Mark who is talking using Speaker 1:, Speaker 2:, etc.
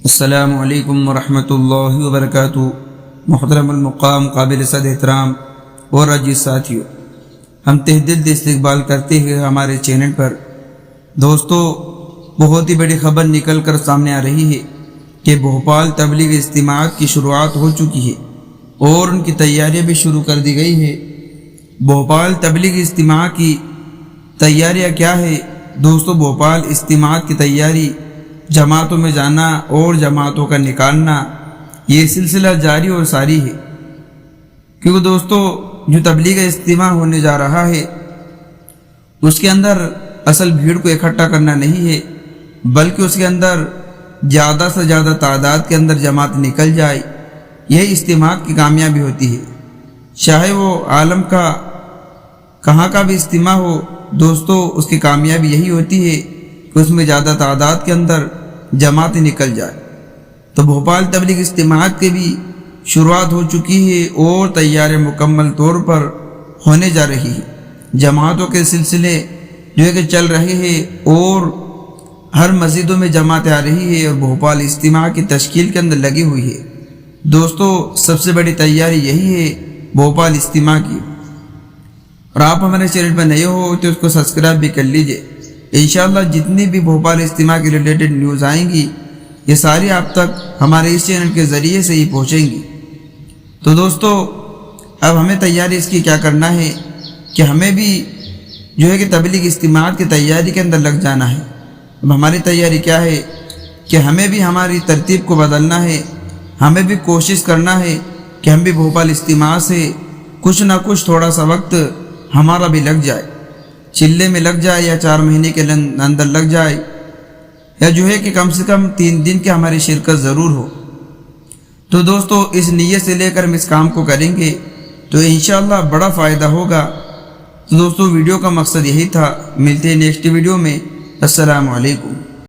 Speaker 1: السلام علیکم ورحمۃ اللہ وبرکاتہ۔ محترم المقام، قابل صد احترام اور عزیز ساتھیوں، ہم تہ دل سے استقبال کرتے ہیں ہمارے چینل پر۔ دوستو، بہت ہی بڑی خبر نکل کر سامنے آ رہی ہے کہ بھوپال تبلیغ اجتماعات کی شروعات ہو چکی ہے اور ان کی تیاریاں بھی شروع کر دی گئی ہے۔ بھوپال تبلیغ اجتماع کی تیاریاں کیا ہے؟ دوستو، بھوپال اجتماعات کی تیاری، جماعتوں میں جانا اور جماعتوں کا نکالنا، یہ سلسلہ جاری اور ساری ہے۔ کیونکہ دوستو، جو تبلیغ اجتماع ہونے جا رہا ہے اس کے اندر اصل بھیڑ کو اکٹھا کرنا نہیں ہے، بلکہ اس کے اندر زیادہ سے زیادہ تعداد کے اندر جماعت نکل جائے، یہی اجتماع کی کامیابی ہوتی ہے۔ چاہے وہ عالم کا کہاں کا بھی اجتماع ہو، دوستو، اس کی کامیابی یہی ہوتی ہے کہ اس میں زیادہ تعداد کے اندر جماعت نکل جائے۔ تو بھوپال تبلیغ اجتماعات کی بھی شروعات ہو چکی ہے اور تیاری مکمل طور پر ہونے جا رہی ہے۔ جماعتوں کے سلسلے جو ہے کہ چل رہے ہیں اور ہر مسجدوں میں جماعتیں آ رہی ہے اور بھوپال اجتماع کی تشکیل کے اندر لگی ہوئی ہے۔ دوستو، سب سے بڑی تیاری یہی ہے بھوپال اجتماع کی۔ اور آپ ہمارے چینل پر نئے ہو تو اس کو سبسکرائب بھی کر لیجئے۔ انشاءاللہ جتنی بھی بھوپال اجتماع کے ریلیٹڈ نیوز آئیں گی، یہ ساری آپ تک ہمارے اس چینل کے ذریعے سے ہی پہنچیں گی۔ تو دوستو، اب ہمیں تیاری اس کی کیا کرنا ہے کہ ہمیں بھی جو ہے کہ تبلیغ اجتماعات کی تیاری کے اندر لگ جانا ہے۔ اب ہماری تیاری کیا ہے کہ ہمیں بھی ہماری ترتیب کو بدلنا ہے، ہمیں بھی کوشش کرنا ہے کہ ہم بھی بھوپال اجتماع سے کچھ نہ کچھ تھوڑا سا وقت ہمارا بھی لگ جائے، چلے میں لگ جائے یا 4 مہینے کے اندر لگ جائے، یا جو ہے کہ کم سے کم 3 دن کی ہماری شرکت ضرور ہو۔ تو دوستو، اس نیت سے لے کر ہم اس کام کو کریں گے تو انشاءاللہ بڑا فائدہ ہوگا۔ تو دوستو، ویڈیو کا مقصد یہی تھا۔ ملتے ہیں نیکسٹ ویڈیو میں۔ السلام علیکم۔